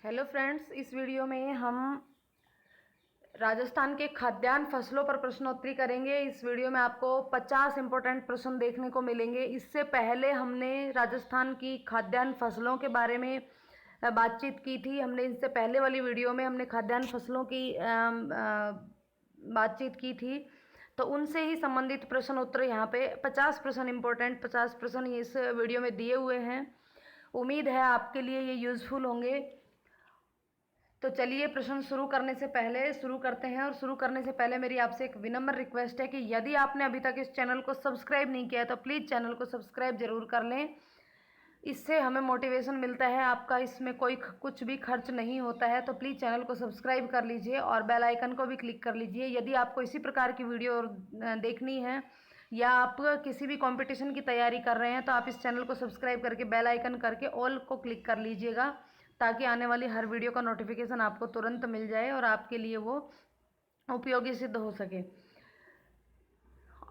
Hello friends, इस video में हम राजस्थान के खाद्यान्न फसलों पर प्रश्नोत्तरी करेंगे। इस वीडियो में आपको 50 इंपॉर्टेंट प्रश्न देखने को मिलेंगे। इससे पहले हमने राजस्थान की खाद्यान्न फसलों के बारे में बातचीत की थी। हमने इससे पहले वाली वीडियो में हमने खाद्यान्न फसलों की बातचीत की थी, तो उनसे ही संबंधित प्रश्न उत्तर यहाँ पे 50 प्रश्न इंपॉर्टेंट 50 प्रश्न इस वीडियो में दिए हुए हैं। उम्मीद है आपके लिए ये यूज़फुल होंगे। तो चलिए प्रश्न शुरू करने से पहले शुरू करते हैं। और शुरू करने से पहले मेरी आपसे एक विनम्र रिक्वेस्ट है कि यदि आपने अभी तक इस चैनल को सब्सक्राइब नहीं किया है तो प्लीज़ चैनल को सब्सक्राइब जरूर कर लें। इससे हमें मोटिवेशन मिलता है, आपका इसमें कोई कुछ भी खर्च नहीं होता है। तो प्लीज़ चैनल को सब्सक्राइब कर लीजिए और बेल आइकन को भी क्लिक कर लीजिए। यदि आपको इसी प्रकार की वीडियो देखनी है या आप किसी भी कंपटीशन की तैयारी कर रहे हैं तो आप इस चैनल को सब्सक्राइब करके बेल आइकन करके ऑल को क्लिक कर लीजिएगा, ताकि आने वाली हर वीडियो का नोटिफिकेशन आपको तुरंत मिल जाए और आपके लिए वो उपयोगी सिद्ध हो सके।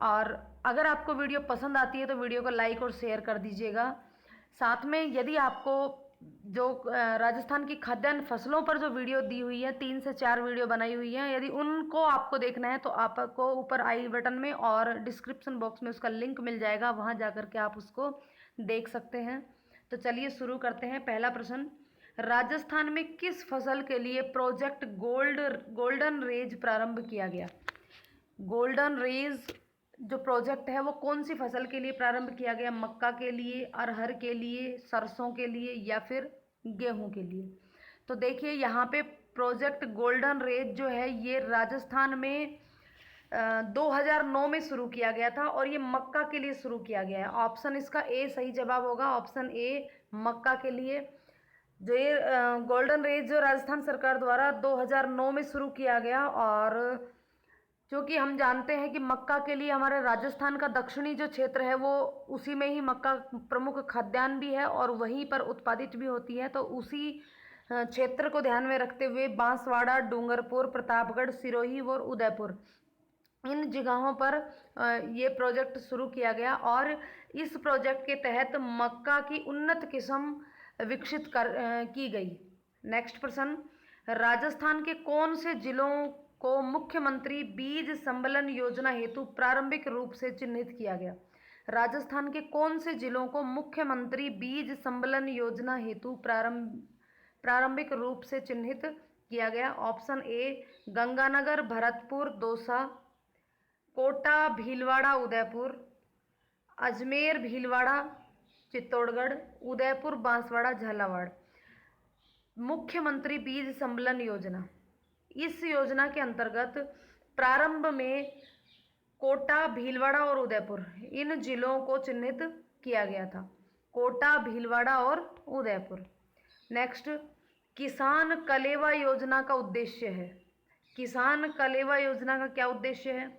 और अगर आपको वीडियो पसंद आती है तो वीडियो को लाइक और शेयर कर दीजिएगा। साथ में यदि आपको जो राजस्थान की खाद्यान्न फसलों पर जो वीडियो दी हुई है, 3 से 4 वीडियो बनाई हुई है, यदि उनको आपको देखना है तो आपको ऊपर आई बटन में और डिस्क्रिप्शन बॉक्स में उसका लिंक मिल जाएगा, वहाँ जा कर के आप उसको देख सकते हैं। तो चलिए शुरू करते हैं। पहला प्रश्न, राजस्थान में किस फसल के लिए प्रोजेक्ट गोल्डन रेज प्रारंभ किया गया? गोल्डन रेज जो प्रोजेक्ट है वो कौन सी फसल के लिए प्रारंभ किया गया? मक्का के लिए, अरहर के लिए, सरसों के लिए या फिर गेहूं के लिए? तो देखिए यहाँ पे प्रोजेक्ट गोल्डन रेज जो है ये राजस्थान में 2009 में शुरू किया गया था और ये मक्का के लिए शुरू किया गया है। ऑप्शन इसका ए सही जवाब होगा, ऑप्शन ए मक्का के लिए। जो ये गोल्डन रेज जो राजस्थान सरकार द्वारा 2009 में शुरू किया गया, और क्योंकि हम जानते हैं कि मक्का के लिए हमारे राजस्थान का दक्षिणी जो क्षेत्र है वो उसी में ही मक्का प्रमुख खाद्यान्न भी है और वहीं पर उत्पादित भी होती है। तो उसी क्षेत्र को ध्यान में रखते हुए बांसवाड़ा, डूंगरपुर, प्रतापगढ़, सिरोही और उदयपुर, इन जगहों पर ये प्रोजेक्ट शुरू किया गया और इस प्रोजेक्ट के तहत मक्का की उन्नत किस्म विकसित की गई। नेक्स्ट प्रश्न, राजस्थान के कौन से जिलों को मुख्यमंत्री बीज संबलन योजना हेतु प्रारंभिक रूप से चिन्हित किया गया? राजस्थान के कौन से जिलों को मुख्यमंत्री बीज संबलन योजना हेतु प्रारंभिक रूप से चिन्हित किया गया? Option A Ganganagar, Bharatpur, Dausa, Kota, Bhilwara, Udaipur, Ajmer, Bhilwara, Chittorgarh, Udaipur, Banswara, Jhalawar. मुख्यमंत्री बीज संबलन योजना, इस योजना के अंतर्गत प्रारंभ में कोटा, भीलवाड़ा और उदयपुर, इन जिलों को चिन्हित किया गया था। कोटा, भीलवाड़ा और उदयपुर। नेक्स्ट, किसान कलेवा योजना का उद्देश्य है। किसान कलेवा योजना का क्या उद्देश्य है?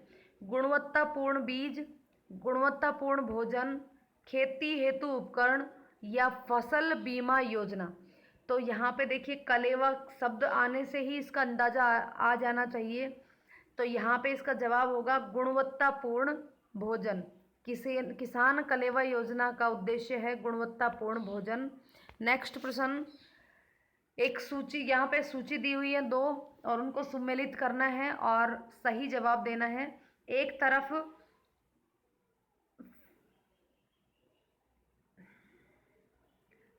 गुणवत्तापूर्ण बीज, गुणवत्तापूर्ण भोजन, खेती हेतु उपकरण या फसल बीमा योजना। तो यहाँ पे देखिए कलेवा शब्द आने से ही इसका अंदाजा आ जाना चाहिए। तो यहाँ पे इसका जवाब होगा गुणवत्तापूर्ण भोजन। किसान कलेवा योजना का उद्देश्य है गुणवत्तापूर्ण भोजन। नेक्स्ट प्रश्न, एक सूची यहाँ पे सूची दी हुई है 2 और उनको सम्मिलित करना है और सही जवाब देना है। एक तरफ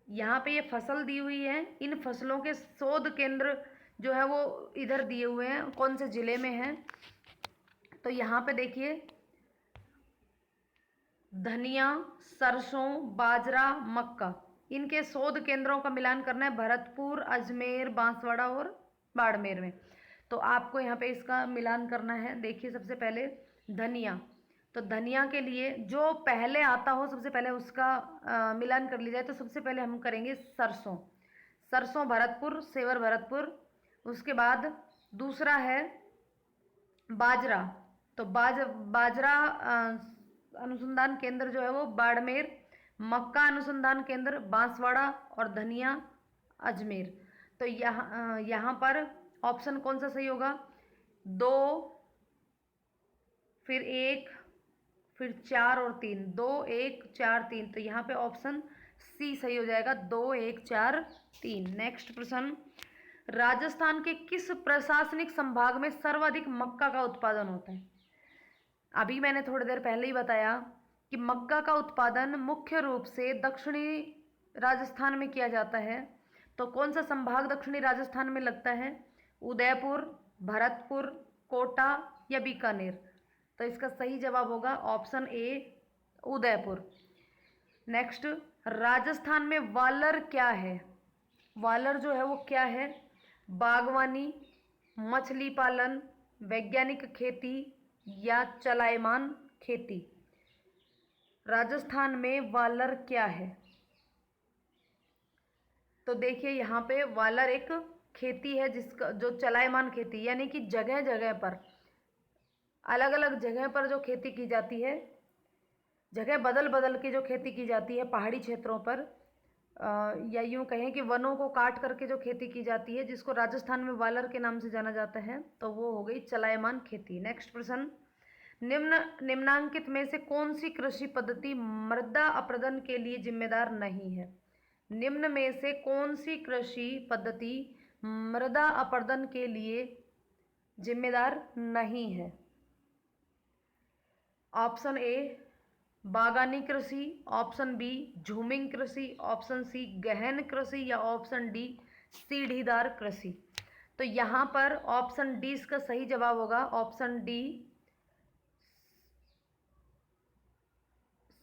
यहाँ पे ये फसल दी हुई है, इन फसलों के शोध केंद्र जो है वो इधर दिए हुए हैं, कौन से जिले में है। तो यहाँ पे देखिए धनिया, सरसों, बाजरा, मक्का, इनके शोध केंद्रों का मिलान करना है भरतपुर, अजमेर, बांसवाड़ा और बाड़मेर में। तो आपको यहाँ पे इसका मिलान करना है। देखिए सबसे पहले धनिया, तो धनिया के लिए जो पहले आता हो सबसे पहले उसका मिलान कर लिया जाए। तो सबसे पहले हम करेंगे सरसों। सरसों भरतपुर, सेवर भरतपुर। उसके बाद दूसरा है बाजरा, तो बाजरा अनुसंधान केंद्र जो है वो बाड़मेर, मक्का अनुसंधान केंद्र बांसवाड़ा और धनिया अजमेर। तो यहाँ पर ऑप्शन कौन सा सही होगा? 2, फिर 1, फिर 4 और 3, 2, 1, 4, 3। तो यहाँ पे ऑप्शन सी सही हो जाएगा, 2, 1, 4, 3। नेक्स्ट प्रश्न, राजस्थान के किस प्रशासनिक संभाग में सर्वाधिक मक्का का उत्पादन होता है? अभी मैंने थोड़ी देर पहले ही बताया कि मक्का का उत्पादन मुख्य रूप से दक्षिणी राजस्थान में किया जाता है। तो कौन सा संभाग दक्षिणी राजस्थान में लगता है? उदयपुर, भरतपुर, कोटा या बीकानेर? तो इसका सही जवाब होगा option A, Udaipur. Next, Rajasthan में वालर क्या है? वालर जो है वो क्या है? बागवानी, मछली पालन, वैज्ञानिक खेती या चलायमान खेती? राजस्थान में वालर क्या है? तो देखिए यहाँ पे वालर एक खेती है जिसका जो चलायमान खेती, यानी कि जगह जगह पर, अलग अलग जगह पर जो खेती की जाती है, जगह बदल बदल के जो खेती की जाती है पहाड़ी क्षेत्रों पर, या यूँ कहें कि वनों को काट करके जो खेती की जाती है, जिसको राजस्थान में वालर के नाम से जाना जाता है, तो वो हो गई चलायमान खेती। नेक्स्ट प्रश्न, निम्नांकित में से कौन सी कृषि पद्धति मृदा अपरदन के लिए जिम्मेदार नहीं है? निम्न में से कौन सी कृषि पद्धति मृदा अपरदन के लिए जिम्मेदार नहीं है? ऑप्शन ए बागानी कृषि, ऑप्शन बी झूमिंग कृषि, ऑप्शन सी गहन कृषि या ऑप्शन डी सीढ़ीदार कृषि? तो यहाँ पर ऑप्शन डी इसका सही जवाब होगा, ऑप्शन डी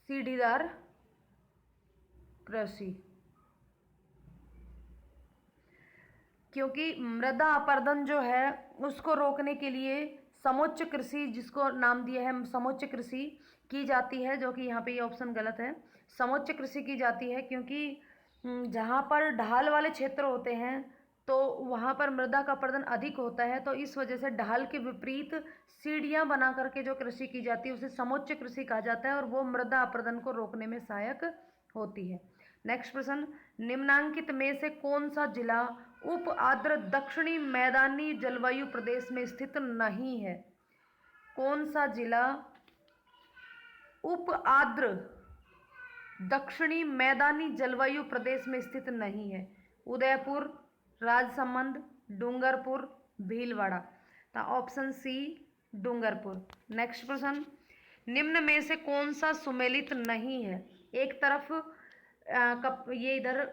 सीढ़ीदार कृषि। क्योंकि मृदा अपरदन जो है उसको रोकने के लिए समोच्च कृषि, जिसको नाम दिया है समोच्च कृषि, की जाती है, जो कि यहाँ पे ये ऑप्शन गलत है। समोच्च कृषि की जाती है क्योंकि जहाँ पर ढाल वाले क्षेत्र होते हैं तो वहाँ पर मृदा का अपरदन अधिक होता है, तो इस वजह से ढाल के विपरीत सीढ़ियाँ बना करके जो कृषि की जाती है उसे समोच्च कृषि कहा जाता है, और वो मृदा अपरदन को रोकने में सहायक होती है। नेक्स्ट प्रश्न, निम्नांकित में से कौन सा जिला उप आर्द्र दक्षिणी मैदानी जलवायु प्रदेश में स्थित नहीं है? कौन सा जिला उप आर्द्र दक्षिणी मैदानी जलवायु प्रदेश में स्थित नहीं है? उदयपुर, राजसमंद, डूंगरपुर, भीलवाड़ा? तो ऑप्शन सी डूंगरपुर। नेक्स्ट प्रश्न, निम्न में से कौन सा सुमेलित नहीं है? एक तरफ ये इधर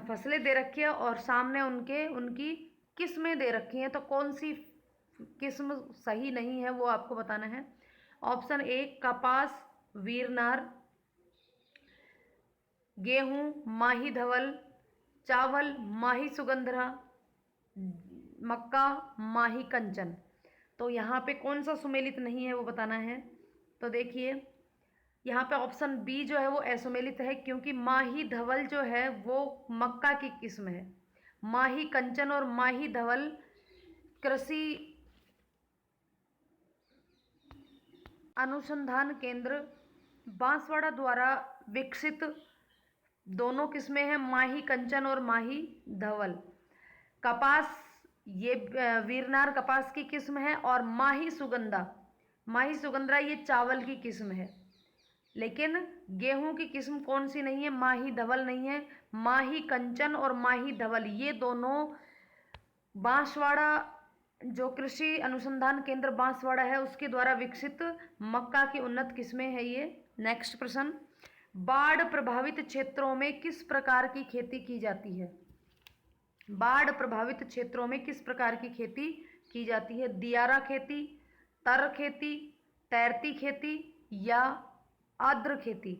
फसलें दे रखी है और सामने उनकी किस्में दे रखी हैं, तो कौन सी किस्म सही नहीं है वो आपको बताना है। ऑप्शन ए कपास, वीरनार, गेहूं, माही धवल, चावल, माही सुगंधरा, मक्का, माही कंचन? तो यहाँ पे कौन सा सुमेलित नहीं है वो बताना है। तो देखिए यहाँ पे ऑप्शन बी जो है वो असुमेलित है, क्योंकि माही धवल जो है वो मक्का की किस्म है। माही कंचन और माही धवल कृषि अनुसंधान केंद्र बांसवाड़ा द्वारा विकसित दोनों किस्में हैं, माही कंचन और माही धवल। कपास ये वीरनार कपास की किस्म है, और माही सुगंधा ये चावल की किस्म है। लेकिन गेहूं की किस्म कौन सी नहीं है? माही धवल नहीं है। माही कंचन और माही धवल ये दोनों बांसवाड़ा जो कृषि अनुसंधान केंद्र बांसवाड़ा है उसके द्वारा विकसित मक्का की उन्नत किस्में है ये। नेक्स्ट प्रश्न, बाढ़ प्रभावित क्षेत्रों में किस प्रकार की खेती की जाती है? बाढ़ प्रभावित क्षेत्रों में किस प्रकार की खेती की जाती है? दियारा खेती, तर खेती, तैरती खेती या आर्द्र खेती?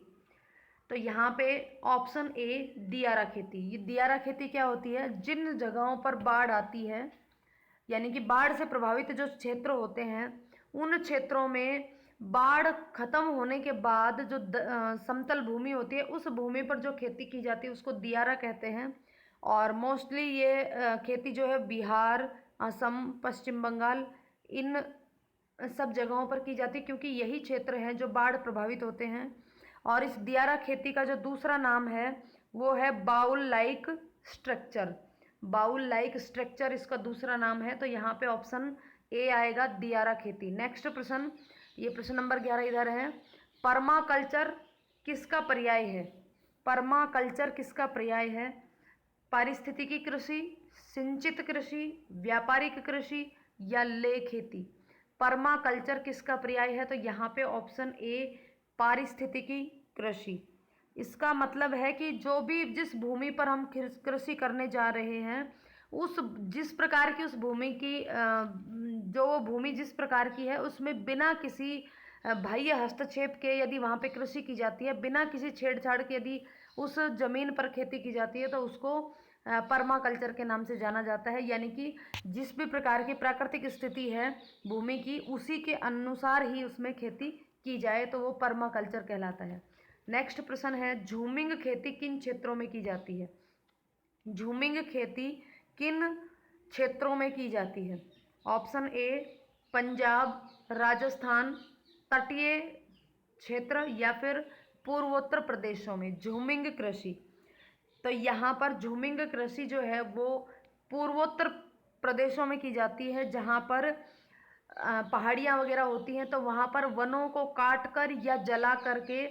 तो यहाँ पे ऑप्शन ए दियारा खेती। ये दियारा खेती क्या होती है? जिन जगहों पर बाढ़ आती है, यानी कि बाढ़ से प्रभावित जो क्षेत्र होते हैं उन क्षेत्रों में बाढ़ खत्म होने के बाद जो समतल भूमि होती है उस भूमि पर जो खेती की जाती है उसको दियारा कहते हैं। और मोस्टली ये खेती जो है बिहार, असम, पश्चिम बंगाल इन सब जगहों पर की जाती है, क्योंकि यही क्षेत्र हैं जो बाढ़ प्रभावित होते हैं। और इस दियारा खेती का जो दूसरा नाम है वो है bowl like structure. Bowl like structure इसका दूसरा नाम है। तो यहाँ पे ऑप्शन ए आएगा, दियारा खेती। नेक्स्ट प्रश्न, ये प्रश्न नंबर 11 इधर है। पर्माकल्चर किसका पर्याय है? पर्माकल्चर किसका पर्याय है? पारिस्थितिकी कृषि, सिंचित कृषि, व्यापारिक कृषि या ले खेती। परमाकल्चर किसका पर्याय है? तो यहाँ पे ऑप्शन ए पारिस्थितिकी कृषि। इसका मतलब है कि जो भी जिस भूमि पर हम कृषि करने जा रहे हैं, उस जिस प्रकार की उस भूमि की जो भूमि जिस प्रकार की है, उसमें बिना किसी बाह्य हस्तक्षेप के यदि वहाँ पे कृषि की जाती है, बिना किसी छेड़छाड़ के यदि उस जमीन पर खेती की जाती है, तो उसको परमाकल्चर के नाम से जाना जाता है। यानी कि जिस भी प्रकार की प्राकृतिक स्थिति है भूमि की, उसी के अनुसार ही उसमें खेती की जाए तो वो परमाकल्चर कहलाता है। नेक्स्ट प्रश्न है, झूमिंग खेती किन क्षेत्रों में की जाती है? झूमिंग खेती किन क्षेत्रों में की जाती है? ऑप्शन ए पंजाब, राजस्थान, तटीय क्षेत्र या फिर पूर्वोत्तर प्रदेशों में झूमिंग कृषि। तो यहाँ पर झूमिंग कृषि जो है वो पूर्वोत्तर प्रदेशों में की जाती है, जहाँ पर पहाड़ियाँ वगैरह होती हैं, तो वहाँ पर वनों को काट कर या जला करके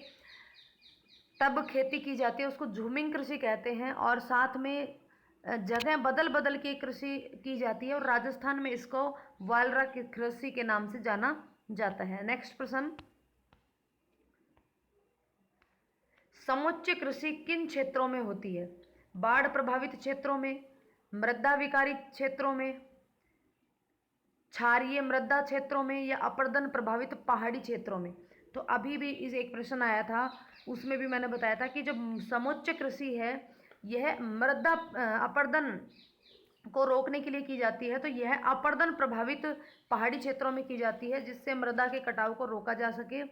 तब खेती की जाती है, उसको झूमिंग कृषि कहते हैं। और साथ में जगह बदल बदल के कृषि की जाती है, और राजस्थान में इसको वालरा की कृषि के नाम से जाना जाता है। नेक्स्ट प्रश्न, समुच्चय कृषि किन क्षेत्रों में होती है? बाढ़ प्रभावित क्षेत्रों में, मृदा विकारी क्षेत्रों में, क्षारीय मृदा क्षेत्रों में या अपर्दन प्रभावित पहाड़ी क्षेत्रों में। तो अभी भी इस एक प्रश्न आया था, उसमें भी मैंने बताया था कि जो समुच्चय कृषि है यह मृदा अपर्दन को रोकने के लिए की जाती है। तो यह अपर्दन प्रभावित पहाड़ी क्षेत्रों में की जाती है, जिससे मृदा के कटाव को रोका जा सके।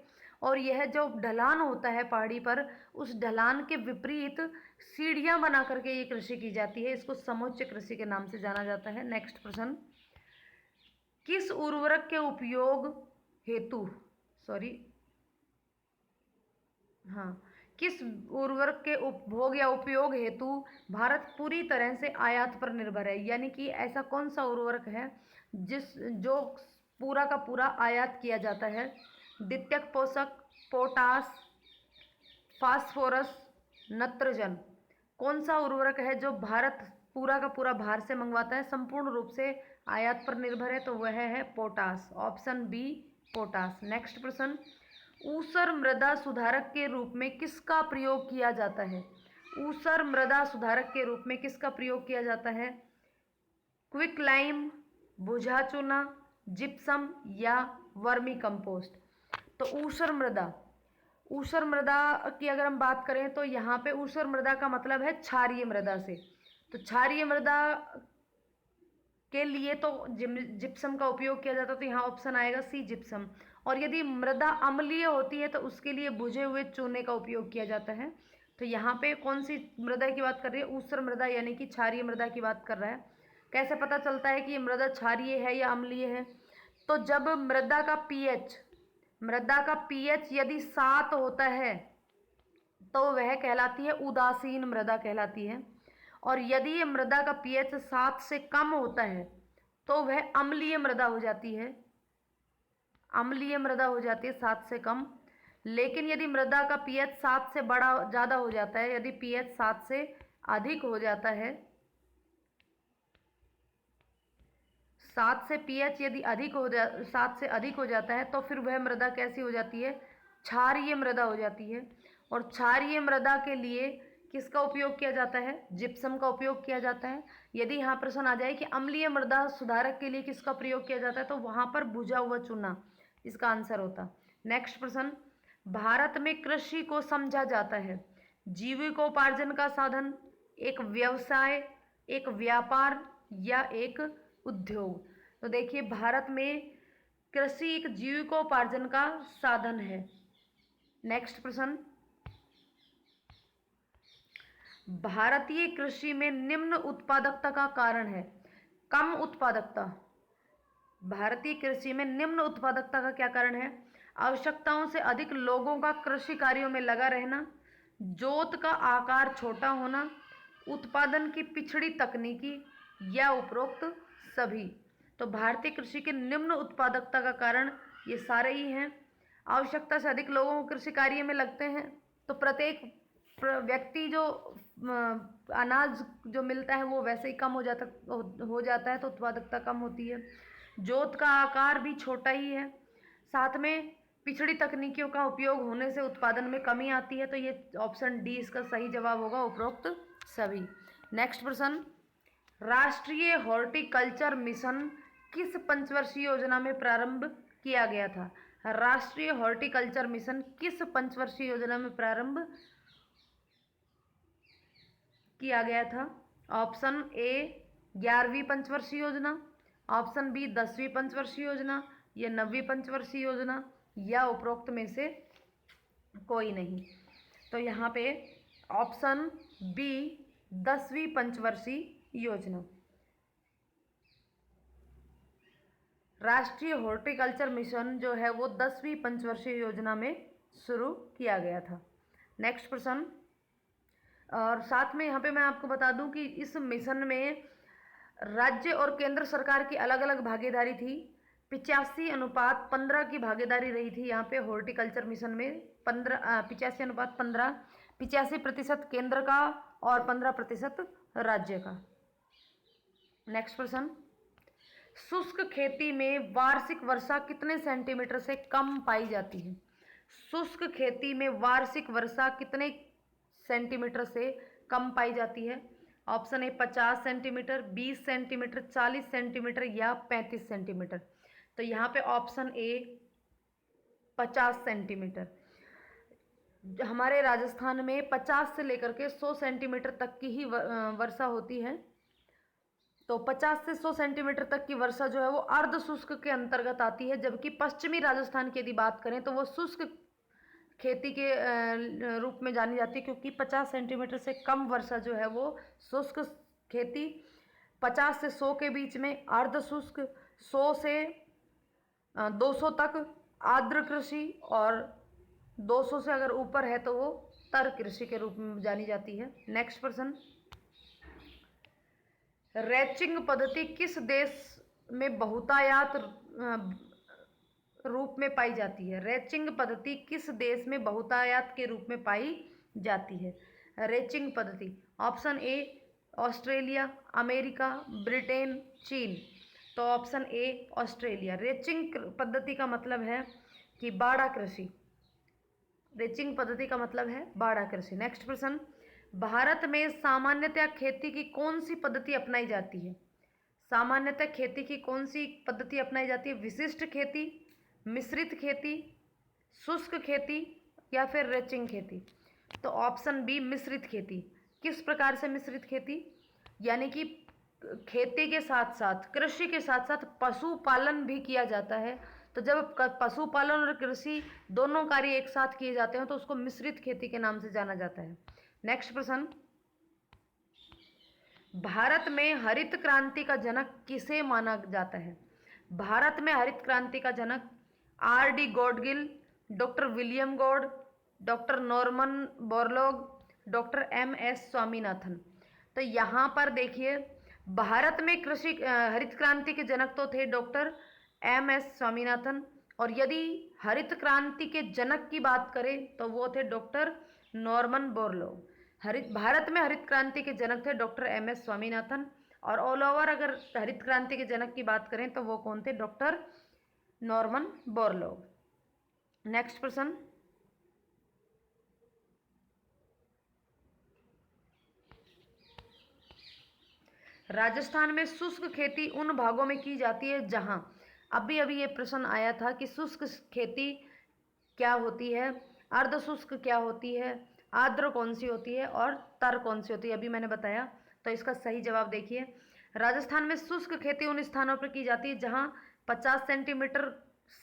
और यह जो ढलान होता है पहाड़ी पर, उस ढलान के विपरीत सीढ़ियाँ बना करके ये कृषि की जाती है, इसको समुच्चय कृषि के नाम से जाना जाता है। नेक्स्ट प्रश्न, किस उर्वरक के उपयोग हेतु किस उर्वरक के उपभोग या उपयोग हेतु भारत पूरी तरह से आयात पर निर्भर है? यानी कि ऐसा कौन सा उर्वरक है जो पूरा का पूरा आयात किया जाता है? द्वितीयक पोषक, पोटास, फास्फोरस, नत्रजन। कौन सा उर्वरक है जो भारत पूरा का पूरा बाहर से मंगवाता है, संपूर्ण रूप से आयात पर निर्भर है? तो वह है potash, option B potash. Next प्रश्न, ऊसर मृदा सुधारक के रूप में किसका प्रयोग किया जाता है? ऊसर मृदा सुधारक के रूप में किसका प्रयोग किया जाता है? क्विक लाइम, भुजा चूना, जिप्सम या वर्मी कंपोस्ट। तो ऊसर मृदा की अगर हम बात करें तो यहाँ पे ऊसर मृदा का मतलब है क्षारीय मृदा से। तो क्षारीय मृदा के लिए तो जिप्सम का उपयोग किया जाता है, तो यहाँ ऑप्शन आएगा सी जिप्सम। और यदि मृदा अम्लीय होती है तो उसके लिए भुजे हुए चूने का उपयोग किया जाता है। तो यहाँ पे कौन सी मृदा की बात कर रही है? ऊसर मृदा यानी कि क्षारीय मृदा की बात कर रहा है। कैसे पता चलता है कि ये मृदा क्षारीय है या अम्लीय है? तो जब मृदा का पीएच यदि 7 होता है तो वह कहलाती है उदासीन मृदा कहलाती है। और यदि ये मृदा का पीएच 7 से कम होता है तो वह अम्लीय मृदा हो जाती है, 7 से कम। लेकिन यदि मृदा का पीएच 7 से ज़्यादा हो जाता है, यदि पीएच 7 से अधिक हो जाता है, 7 से पीएच यदि 7 से अधिक हो जाता है तो फिर वह मृदा कैसी हो जाती है? क्षारीय मृदा हो जाती है। और क्षारीय मृदा के लिए किसका उपयोग किया जाता है? जिप्सम का उपयोग किया जाता है। यदि यहाँ प्रश्न आ जाए कि अम्लीय मृदा सुधारक के लिए किसका प्रयोग किया जाता है, तो वहाँ पर भुजा हुआ चूना इसका आंसर होता। नेक्स्ट प्रश्न, भारत में कृषि को समझा जाता है जीविकोपार्जन का साधन, एक व्यवसाय, एक व्यापार या एक उद्योग। तो देखिए, भारत में कृषि एक जीविकोपार्जन का साधन है। नेक्स्ट प्रश्न, भारतीय कृषि में निम्न उत्पादकता का कारण है कम उत्पादकता। भारतीय कृषि में निम्न उत्पादकता का क्या कारण है? आवश्यकताओं से अधिक लोगों का कृषि कार्यों में लगा रहना, जोत का आकार छोटा होना, उत्पादन की पिछड़ी तकनीकी या उपरोक्त सभी। तो भारतीय कृषि के निम्न उत्पादकता का कारण ये सारे ही हैं। आवश्यकता से अधिक लोगों को कृषि कार्य में लगते हैं, तो प्रत्येक व्यक्ति जो अनाज जो मिलता है वो वैसे ही कम हो जाता है, तो उत्पादकता कम होती है। जोत का आकार भी छोटा ही है। साथ में पिछड़ी तकनीकियों का उपयोग होने से उत्पादन में कमी आती है। तो ये ऑप्शन डी इसका सही जवाब होगा, उपरोक्त सभी। नेक्स्ट प्रश्न, राष्ट्रीय हॉर्टिकल्चर मिशन किस पंचवर्षीय योजना में प्रारंभ किया गया था? राष्ट्रीय हॉर्टिकल्चर मिशन किस पंचवर्षीय योजना में प्रारंभ किया गया था? ऑप्शन ए 11वीं पंचवर्षीय योजना, ऑप्शन बी 10वीं पंचवर्षीय योजना, या 9वीं पंचवर्षीय योजना, या उपरोक्त में से कोई नहीं। तो यहाँ पे ऑप्शन बी 10वीं पंचवर्षीय योजना। राष्ट्रीय हॉर्टिकल्चर मिशन जो है वो 10वीं पंचवर्षीय योजना में शुरू किया गया था। नेक्स्ट प्रश्न, और साथ में यहाँ पे मैं आपको बता दूं कि इस मिशन में राज्य और केंद्र सरकार की अलग अलग भागीदारी थी। 85:15 की भागीदारी रही थी यहाँ पे हॉर्टिकल्चर मिशन में। 85:15, 85% केंद्र का और 15% राज्य का। नेक्स्ट प्रश्न, शुष्क खेती में वार्षिक वर्षा कितने सेंटीमीटर से कम पाई जाती है? शुष्क खेती में वार्षिक वर्षा कितने सेंटीमीटर से कम पाई जाती है? Option A 50 centimetre, 20 centimetre, 40 centimetre, या 35 सेंटीमीटर। तो यहाँ पे ऑप्शन ए 50 सेंटीमीटर। हमारे राजस्थान में 50 से लेकर के 100 सेंटीमीटर तक की ही वर्षा होती है। तो 50 से 100 सेंटीमीटर तक की वर्षा जो है वो अर्ध शुष्क के अंतर्गत आती है, जबकि पश्चिमी राजस्थान की यदि बात करें तो वो शुष्क खेती के रूप में जानी जाती है, क्योंकि 50 सेंटीमीटर से कम वर्षा जो है वो शुष्क खेती, 50 से 100 के बीच में अर्ध शुष्क, 100 से 200 तक आर्द्र कृषि, और 200 से अगर ऊपर है तो वो तर कृषि के रूप में जानी जाती है। नेक्स्ट प्रश्न, रैचिंग पद्धति किस देश में बहुतायत रूप में पाई जाती है? रैचिंग पद्धति किस देश में बहुतायत के रूप में पाई जाती है? रैचिंग पद्धति, option A Australia, America, Britain, चीन। तो ऑप्शन ए ऑस्ट्रेलिया। रैचिंग पद्धति का मतलब है कि बाड़ा कृषि। रैचिंग पद्धति का मतलब है बाड़ा कृषि। नेक्स्ट प्रश्न, भारत में सामान्यतः खेती की कौन सी पद्धति अपनाई जाती है? सामान्यतः खेती की कौन सी पद्धति अपनाई जाती है? विशिष्ट खेती, मिश्रित खेती, शुष्क खेती, या फिर रैचिंग खेती। तो ऑप्शन बी मिश्रित खेती। किस प्रकार से मिश्रित खेती? यानी कि खेती के साथ साथ, कृषि के साथ साथ पशुपालन भी किया जाता है। तो जब पशुपालन और कृषि दोनों कार्य एक साथ किए जाते हैं तो उसको मिश्रित खेती के नाम से जाना जाता है। नेक्स्ट प्रश्न, भारत में हरित क्रांति का जनक किसे माना जाता है? भारत में हरित क्रांति का जनक R D. Gadgil, doctor William Gaud, doctor Norman Borlaug, doctor M S. Swaminathan. तो यहाँ पर देखिए, भारत में कृषि हरित क्रांति के जनक तो थे डॉक्टर एम.एस. स्वामीनाथन, और यदि हरित क्रांति के जनक की बात करें तो वो थे डॉक्टर नॉर्मन बोरलॉग। भारत में हरित क्रांति के जनक थे डॉक्टर एम.एस. स्वामीनाथन, और ऑल ओवर अगर हरित क्रांति के जनक की बात करें तो वो कौन थे? Doctor Norman Borlaug. नेक्स्ट प्रश्न, राजस्थान में शुष्क खेती उन भागों में की जाती है जहां, अभी अभी ये प्रश्न आया था कि शुष्क खेती क्या होती है, अर्ध शुष्क क्या होती है, आर्द्र कौन सी होती है, और तर कौन सी होती है, अभी मैंने बताया। तो इसका सही जवाब देखिए, राजस्थान में शुष्क खेती उन स्थानों पर की जाती है जहां 50 सेंटीमीटर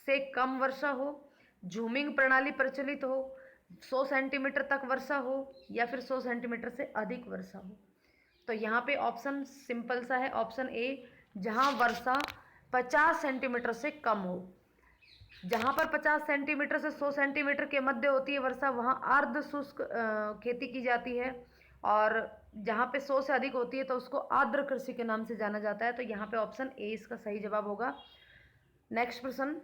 से कम वर्षा हो, झूमिंग प्रणाली प्रचलित हो, 100 सेंटीमीटर तक वर्षा हो, या फिर 100 सेंटीमीटर से अधिक वर्षा हो। तो यहाँ पे ऑप्शन सिंपल सा है, ऑप्शन ए, जहाँ वर्षा 50 सेंटीमीटर से कम हो। जहाँ पर 50 सेंटीमीटर से 100 सेंटीमीटर के मध्य होती है वर्षा, वहाँ अर्ध शुष्क खेती की जाती है, और जहाँ पे 100 से अधिक होती है तो उसको आर्द्र कृषि के नाम से जाना जाता है। तो यहाँ पे ऑप्शन ए इसका सही जवाब होगा। नेक्स्ट प्रश्न,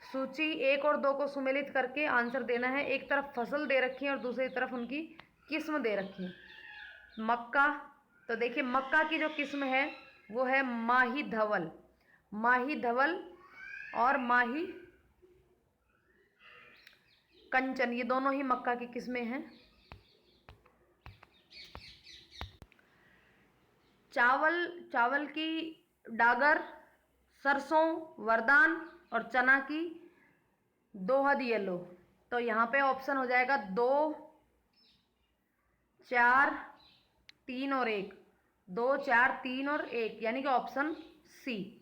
सूची 1 और 2 को सुमेलित करके आंसर देना है। एक तरफ फसल दे रखी है और दूसरी तरफ उनकी किस्म दे रखी मक्का। तो देखिए मक्का की जो किस्म है वो है माही धवल, माही धवल और माही कंचन, ये दोनों ही मक्का की किस्में हैं। चावल की डागर, सरसों, वरदान और चना की दोहद येलो। तो यहाँ पे ऑप्शन हो जाएगा 2, 4, 3 और 1, 2, 4, 3 और 1, यानी कि ऑप्शन सी।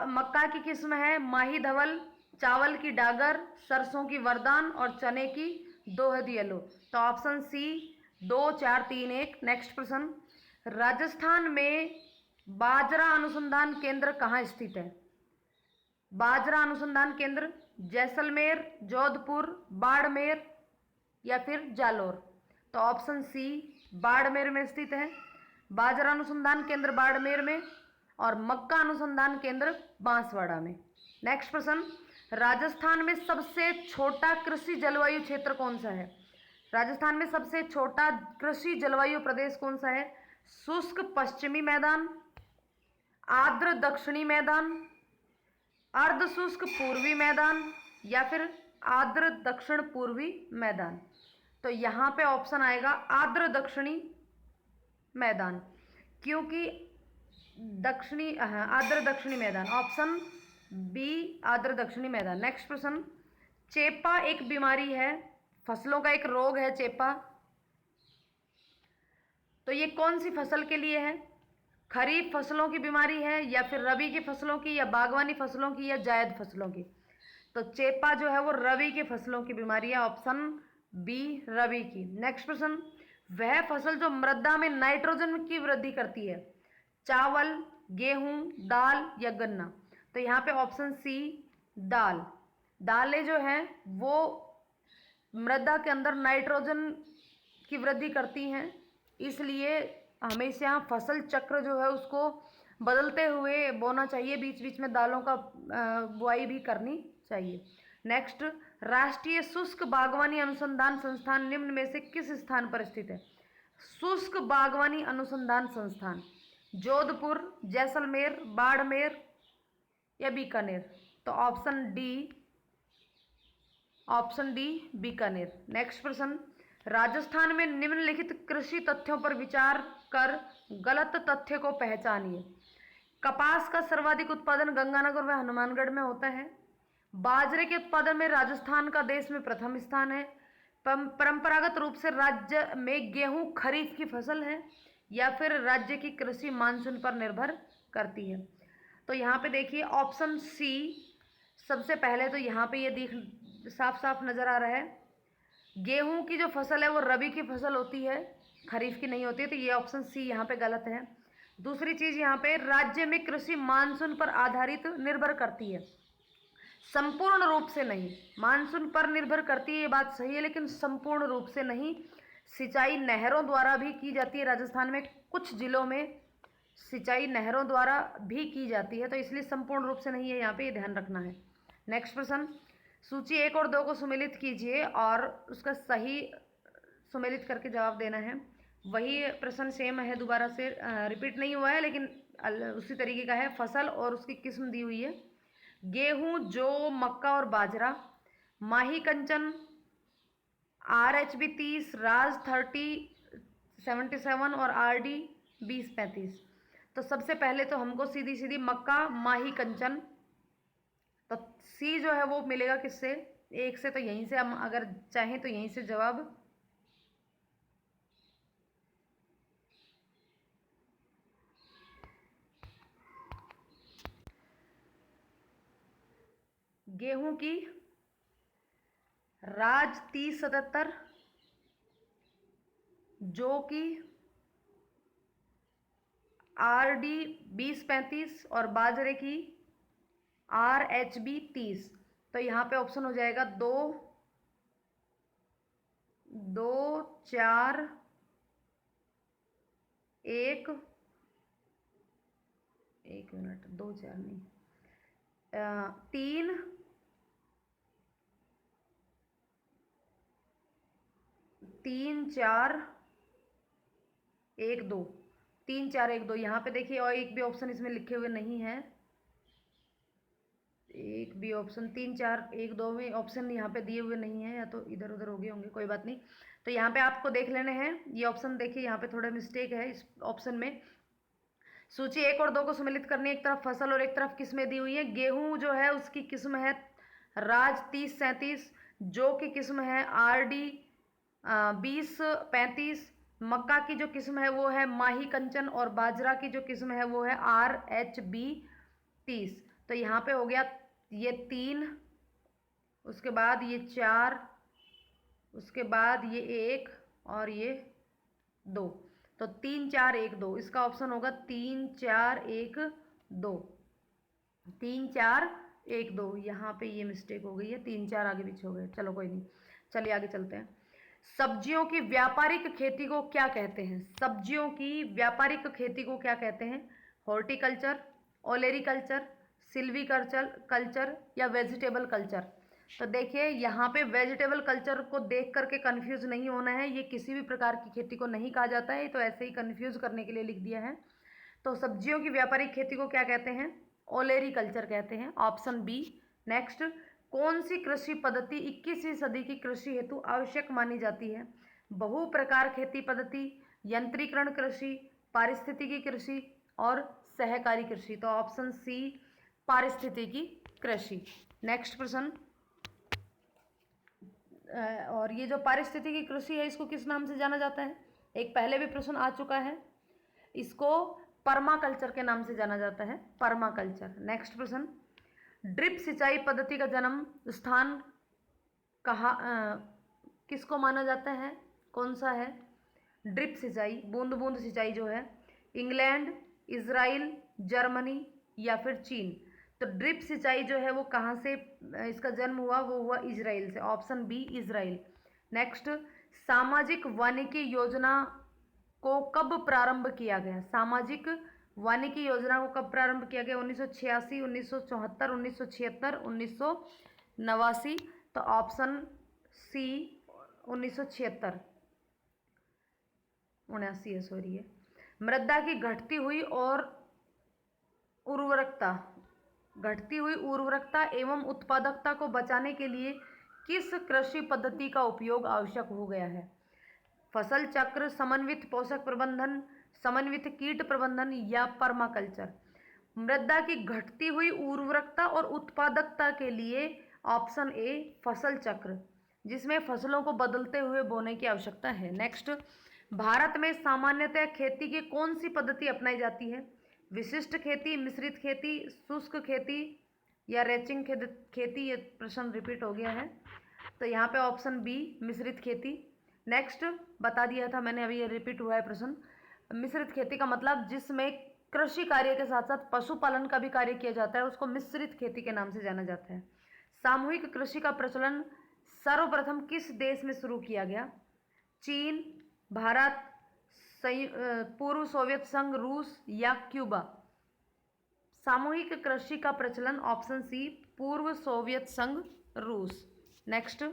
मक्का की किस्म है माही धवल, चावल की डागर, सरसों की वरदान और चने की दोहद येलो। तो ऑप्शन सी 2, 4, 3, 1। नेक्स्ट प्रश्न, राजस्थान में बाजरा अनुसंधान केंद्र कहाँ स्थित है? बाजरा अनुसंधान केंद्र जैसलमेर, जोधपुर, बाड़मेर या फिर जालोर। तो ऑप्शन सी बाड़मेर में स्थित है बाजरा अनुसंधान केंद्र, बाड़मेर में, और मक्का अनुसंधान केंद्र बांसवाड़ा में। नेक्स्ट प्रश्न, राजस्थान में सबसे छोटा कृषि जलवायु क्षेत्र कौन सा है? राजस्थान में सबसे छोटा कृषि जलवायु प्रदेश कौन सा है? शुष्क पश्चिमी मैदान, आर्द्र दक्षिणी मैदान, अर्ध शुष्क पूर्वी मैदान या फिर आर्द्र दक्षिण पूर्वी मैदान। तो यहाँ पे ऑप्शन आएगा आर्द्र दक्षिणी मैदान, क्योंकि आर्द्र दक्षिणी मैदान, ऑप्शन बी आर्द्र दक्षिणी मैदान। नेक्स्ट प्रश्न, चेपा एक बीमारी है, फसलों का एक रोग है चेपा, तो ये कौन सी फसल के लिए है? खरीफ फसलों की बीमारी है या फिर रबी की फसलों की या बागवानी फसलों की या जायद फसलों की? तो चेपा जो है वो रबी की फसलों की बीमारी है, ऑप्शन बी रबी की। नेक्स्ट प्रश्न, वह फसल जो मृदा में नाइट्रोजन की वृद्धि करती है, चावल, गेहूं, दाल या गन्ना? तो यहाँ पे ऑप्शन सी दाल। दालें जो हैं वो मृदा के अंदर नाइट्रोजन की वृद्धि करती हैं, इसलिए हमेशा फसल चक्र जो है उसको बदलते हुए बोना चाहिए, बीच बीच में दालों का बुआई भी करनी चाहिए। नेक्स्ट, राष्ट्रीय शुष्क बागवानी अनुसंधान संस्थान निम्न में से किस स्थान पर स्थित है? शुष्क बागवानी अनुसंधान संस्थान जोधपुर, जैसलमेर, बाड़मेर या बीकानेर? तो ऑप्शन डी बीकानेर। नेक्स्ट प्रश्न, राजस्थान में निम्नलिखित कृषि तथ्यों पर विचार कर गलत तथ्य को पहचानिए। कपास का सर्वाधिक उत्पादन गंगानगर व हनुमानगढ़ में होता है। बाजरे के उत्पादन में राजस्थान का देश में प्रथम स्थान है। परंपरागत रूप से राज्य में गेहूं खरीफ की फसल है, या फिर राज्य की कृषि मानसून पर निर्भर करती है? तो यहाँ पे देखिए ऑप्शन सी सबसे पहले तो यहाँ पे ये साफ साफ नजर आ रहा है, गेहूं की जो फसल है वो रबी की फसल होती है, खरीफ की नहीं होती है, तो ये ऑप्शन सी यहाँ पे गलत है। दूसरी चीज, यहाँ पे राज्य में कृषि मानसून पर आधारित निर्भर करती है, संपूर्ण रूप से नहीं। मानसून पर निर्भर करती है ये बात सही है, लेकिन संपूर्ण रूप से नहीं। सिंचाई नहरों द्वारा भी की जाती है, राजस्थान में कुछ जिलों में सिंचाई नहरों द्वारा भी की जाती है, तो इसलिए संपूर्ण रूप से नहीं है, यहाँ पे ये ध्यान रखना है। नेक्स्ट प्रश्न, सूची 1 और 2 को सुमेलित कीजिए और उसका सही सुमेलित करके जवाब देना है। वही प्रश्न सेम है, दोबारा से रिपीट नहीं हुआ है, लेकिन उसी तरीके का है। फसल और उसकी किस्म दी हुई है, गेहूं, जौ, मक्का और बाजरा, माही कंचन, RH 30, राज 3077 और RD 2035। तो सबसे पहले तो हमको सीधी सीधी मक्का, माही कंचन, तो सी जो है वो मिलेगा किससे? 1 से। तो यहीं से हम अगर चाहें तो यहीं से जवाब गेहूं की राज 3077, जौ की RD 2035 और बाजरे की RHB 30। तो यहाँ पे ऑप्शन हो जाएगा 2, 2, 4, 1 मिनट, 2, 4 नहीं, 3, 3 3 4 1 2, 3 4 1 2 यहाँ पे देखिए, और एक भी ऑप्शन इसमें लिखे हुए नहीं है, एक भी ऑप्शन 3 4 1 2 में ऑप्शन यहाँ पे दिए हुए नहीं है, या तो इधर उधर हो गए होंगे, कोई बात नहीं। तो यहाँ पे आपको देख लेने हैं ये ऑप्शन, देखिए यहाँ पे थोड़ा मिस्टेक है इस ऑप्शन में। सूची 1 और 2 को सम्मिलित करनी है, एक तरफ फसल और एक तरफ किस्में दी हुई है। गेहूं जो है उसकी किस्म है राज 3037, जौ की किस्म है RD 2035, मक्का की जो किस्म है वो है माही कंचन, और बाजरा की जो किस्म है वो है RHB 30। तो यहाँ पे हो गया ये 3, उसके बाद ये 4, उसके बाद ये 1 और ये 2। तो 3 4 1 2 इसका ऑप्शन होगा 3 4 1 2, 3 4 1 2। यहाँ पे ये मिस्टेक हो गई है, 3 4 आगे पीछे हो गए, चलो कोई नहीं, चलिए आगे चलते हैं। सब्जियों की व्यापारिक खेती को क्या कहते हैं? सब्जियों की व्यापारिक खेती को क्या कहते हैं? हॉर्टिकल्चर, ओलेरीकल्चर, सिल्वीकल्चर कल्चर या वेजिटेबल कल्चर? तो देखिए यहाँ पे वेजिटेबल कल्चर को देख करके कंफ्यूज नहीं होना है, ये किसी भी प्रकार की खेती को नहीं कहा जाता है, तो ऐसे ही कंफ्यूज करने के लिए लिख दिया है। तो सब्जियों की व्यापारिक खेती को क्या कहते हैं? ओलेरीकल्चर कहते हैं, ऑप्शन बी। नेक्स्ट, कौन सी कृषि पद्धति 21वीं सदी की कृषि हेतु आवश्यक मानी जाती है? बहु प्रकार खेती पद्धति, यंत्रीकरण कृषि, पारिस्थितिकी कृषि और सहकारी कृषि। तो ऑप्शन सी पारिस्थितिकी कृषि। नेक्स्ट प्रश्न, और ये जो पारिस्थितिकी कृषि है इसको किस नाम से जाना जाता है? एक पहले भी प्रश्न आ चुका है, इसको पर्माकल्चर के नाम से जाना जाता है, पर्माकल्चर। नेक्स्ट प्रश्न, ड्रिप सिंचाई पद्धति का जन्म स्थान कहाँ किसको माना जाता है? कौन सा है? ड्रिप सिंचाई, बूंद बूंद सिंचाई जो है, इंग्लैंड, इजराइल, जर्मनी या फिर चीन? तो ड्रिप सिंचाई जो है वो कहाँ से इसका जन्म हुआ? वो हुआ इजराइल से, ऑप्शन बी इजराइल। नेक्स्ट, सामाजिक वानिकी योजना को कब प्रारंभ किया गया? सामाजिक वानिकी योजना को कब प्रारंभ किया गया? 1986, 1974, 1976, 1989। तो ऑप्शन सी 1976, 79 है, सॉरी है। मृदा की घटती हुई उर्वरकता एवं उत्पादकता को बचाने के लिए किस कृषि पद्धति का उपयोग आवश्यक हो गया है? फसल चक्र, समन्वित पोषक प्रबंधन, समन्वित कीट प्रबंधन या पर्माकल्चर? मृदा की घटती हुई उर्वरकता और उत्पादकता के लिए ऑप्शन ए फसल चक्र, जिसमें फसलों को बदलते हुए बोने की आवश्यकता है। नेक्स्ट, भारत में सामान्यतः खेती की कौन सी पद्धति अपनाई जाती है? विशिष्ट खेती, मिश्रित खेती, शुष्क खेती या रैचिंग खेती? ये प्रश्न रिपीट हो गया है, तो यहाँ पे ऑप्शन बी मिश्रित खेती। नेक्स्ट, बता दिया था मैंने, अभी ये रिपीट हुआ है प्रश्न। मिश्रित खेती का मतलब जिसमें कृषि कार्य के साथ साथ पशुपालन का भी कार्य किया जाता है, उसको मिश्रित खेती के नाम से जाना जाता है। सामूहिक कृषि का प्रचलन सर्वप्रथम किस देश में शुरू किया गया? चीन, भारत, पूर्व सोवियत संघ, रूस या क्यूबा? सामूहिक कृषि का प्रचलन ऑप्शन सी पूर्व सोवियत संघ, रूस। नेक्स्ट,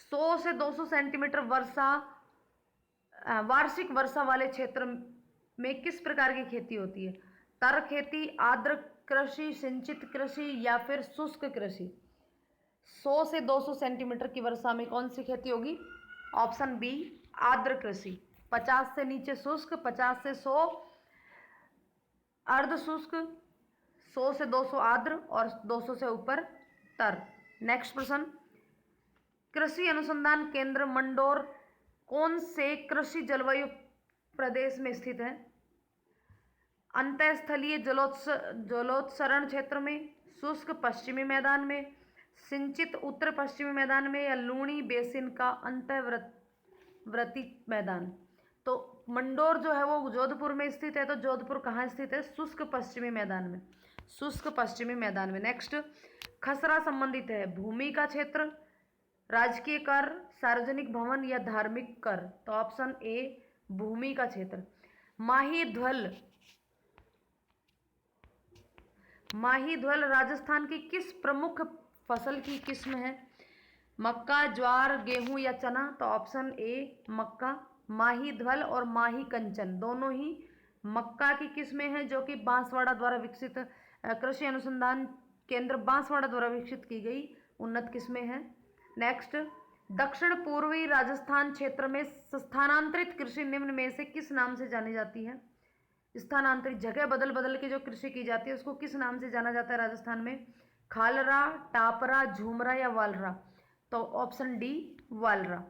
100 से 200 सेंटीमीटर वार्षिक वर्षा वाले क्षेत्र में किस प्रकार की खेती होती है? तर खेती, आर्द्र कृषि, सिंचित कृषि या फिर शुष्क कृषि? 100 से 200 सेंटीमीटर की वर्षा में कौन सी खेती होगी? ऑप्शन बी आर्द्र कृषि। 50 से नीचे शुष्क, 50 से 100 अर्ध शुष्क, 100 से 200 आर्द्र और 200 से ऊपर तर। नेक्स्ट प्रश्न, कृषि अनुसंधान केंद्र मंडोर कौन से कृषि जलवायु प्रदेश में स्थित है? अंतःस्थलीय जलोत्सरण क्षेत्र में, शुष्क पश्चिमी मैदान में, सिंचित उत्तर पश्चिमी मैदान में या लूणी बेसिन का अंतर्वर्ती मैदान? तो मंडोर जो है वो जोधपुर में स्थित है, तो जोधपुर कहाँ स्थित है? शुष्क पश्चिमी मैदान में, शुष्क पश्चिमी मैदान में। नेक्स्ट, खसरा संबंधित है भूमि का क्षेत्र, राजकीय कर, सार्वजनिक भवन या धार्मिक कर? तो ऑप्शन ए भूमि का क्षेत्र। माही ध्वल राजस्थान की किस प्रमुख फसल की किस्म है? मक्का, ज्वार, गेहूं या चना, तो ऑप्शन ए मक्का। माही धवल और माही कंचन दोनों ही मक्का की किस्में हैं जो कि बांसवाड़ा द्वारा विकसित कृषि अनुसंधान केंद्र बांसवाड़ा द्वारा विकसित की गई उन्नत किस्में हैं। नेक्स्ट, दक्षिण पूर्वी राजस्थान क्षेत्र में स्थानांतरित कृषि निम्न में से किस नाम से जानी जाती है? स्थानांतरित जगह बदल बदल के जो कृषि की जाती है उसको किस नाम से जाना जाता है राजस्थान में? खालरा, टापरा, झूमरा या वालरा, तो ऑप्शन डी वालरा।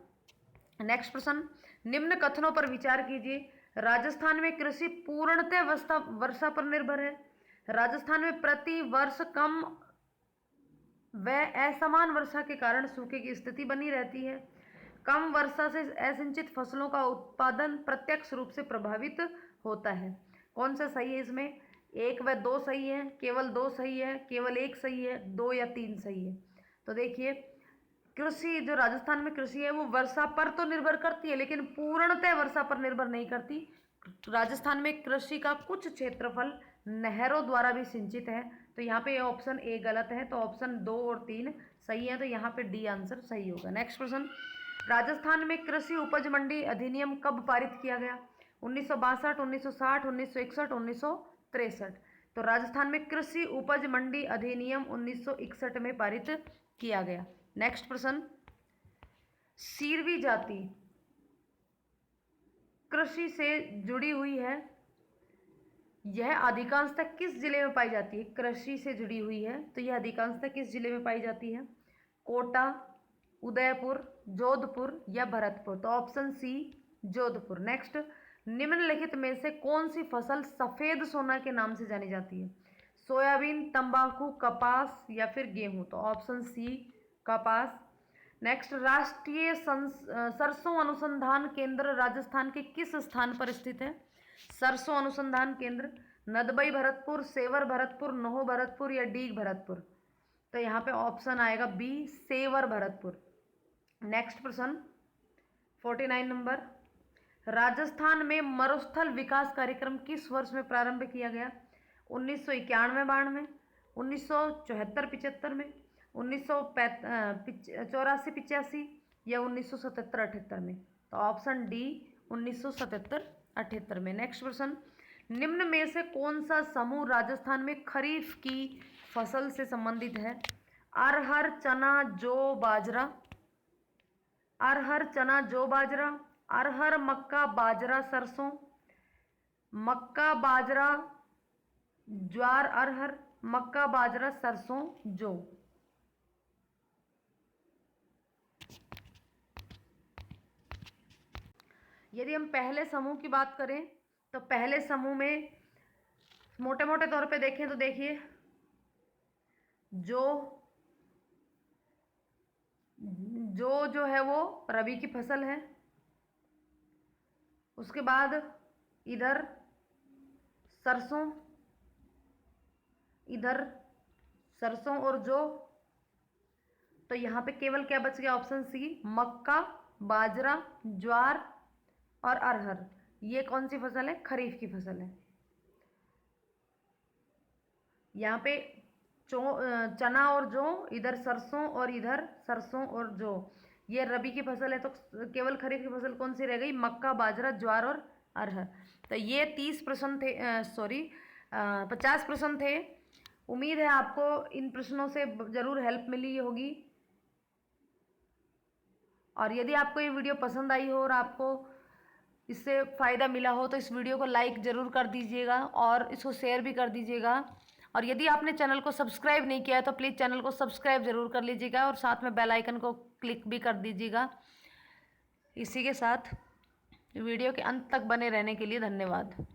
नेक्स्ट प्रश्न, निम्न कथनों पर विचार कीजिए। राजस्थान में कृषि पूर्णतः वर्षा पर निर्भर है। राजस्थान में प्रति वर्ष कम व असमान वर्षा के कारण सूखे की स्थिति बनी रहती है। कम वर्षा से असिंचित फसलों का उत्पादन प्रत्यक्ष रूप से प्रभावित होता है। कौन सा सही है इसमें? 1 व 2 सही है, केवल 2 सही है, केवल 1 सही है, 2 या 3 सही है। तो देखिए, कृषि जो राजस्थान में कृषि है वो वर्षा पर तो निर्भर करती है लेकिन पूर्णतः वर्षा पर निर्भर नहीं करती। राजस्थान में कृषि का कुछ क्षेत्रफल नहरों द्वारा भी सिंचित है। तो यहाँ पे ऑप्शन ए गलत है, तो ऑप्शन 2 और 3 सही है, तो यहाँ पे डी आंसर सही होगा। नेक्स्ट प्रश्न, राजस्थान में कृषि उपज मंडी अधिनियम कब पारित किया गया? 1962, 1960, 1961, 1963। तो राजस्थान में कृषि उपज मंडी अधिनियम 1961 में पारित किया गया। नेक्स्ट प्रश्न, सीरवी जाति कृषि से जुड़ी हुई है, यह अधिकांशतः किस जिले में पाई जाती है? कृषि से जुड़ी हुई है तो यह अधिकांशतः किस जिले में पाई जाती है? कोटा, उदयपुर, जोधपुर या भरतपुर, तो ऑप्शन सी जोधपुर। नेक्स्ट, निम्नलिखित में से कौन सी फसल सफेद सोना के नाम से जानी जाती है? सोयाबीन, तंबाकू, कपास या फिर गेहूं, तो ऑप्शन सी कपास। नेक्स्ट, राष्ट्रीय सरसों अनुसंधान केंद्र राजस्थान के किस स्थान पर स्थित है? सरसों अनुसंधान केंद्र नदबई भरतपुर, सेवर भरतपुर, नोह भरतपुर या डीग भरतपुर, तो यहाँ पे ऑप्शन आएगा बी सेवर भरतपुर। नेक्स्ट प्रश्न 49 नंबर, राजस्थान में मरुस्थल विकास कार्यक्रम किस वर्ष में प्रारंभ किया गया? 1991-92, 1974-75 में, 1984-85 या 1977-78 में, तो ऑप्शन डी 1977-78 में। नेक्स्ट प्रश्न, निम्न में से कौन सा समूह राजस्थान में खरीफ की फसल से संबंधित है? अरहर, चना, जौ, बाजरा, अरहर, चना, जौ, बाजरा, अरहर, मक्का, बाजरा, सरसों, मक्का, बाजरा, ज्वार, अरहर, मक्का, बाजरा, सरसों, जौ। यदि हम पहले समूह की बात करें तो पहले समूह में मोटे मोटे तौर पे देखें तो देखिए, जो है वो रबी की फसल है। उसके बाद इधर सरसों, इधर सरसों और जौ, तो यहाँ पे केवल क्या बच गया? ऑप्शन सी मक्का, बाजरा, ज्वार और अरहर। ये कौन सी फसल है? खरीफ की फसल है। यहाँ पे चना और जौ, इधर सरसों और इधर सरसों और जौ, ये रबी की फसल है। तो केवल खरीफ की फसल कौन सी रह गई? मक्का, बाजरा, ज्वार और अरहर। तो ये 30 प्रश्न थे, 50 प्रश्न थे। उम्मीद है आपको इन प्रश्नों से ज़रूर हेल्प मिली होगी। और यदि आपको ये वीडियो पसंद आई हो और आपको इससे फ़ायदा मिला हो तो इस वीडियो को लाइक ज़रूर कर दीजिएगा और इसको शेयर भी कर दीजिएगा। और यदि आपने चैनल को सब्सक्राइब नहीं किया है तो प्लीज़ चैनल को सब्सक्राइब ज़रूर कर लीजिएगा और साथ में बेल आइकन को क्लिक भी कर दीजिएगा। इसी के साथ वीडियो के अंत तक बने रहने के लिए धन्यवाद।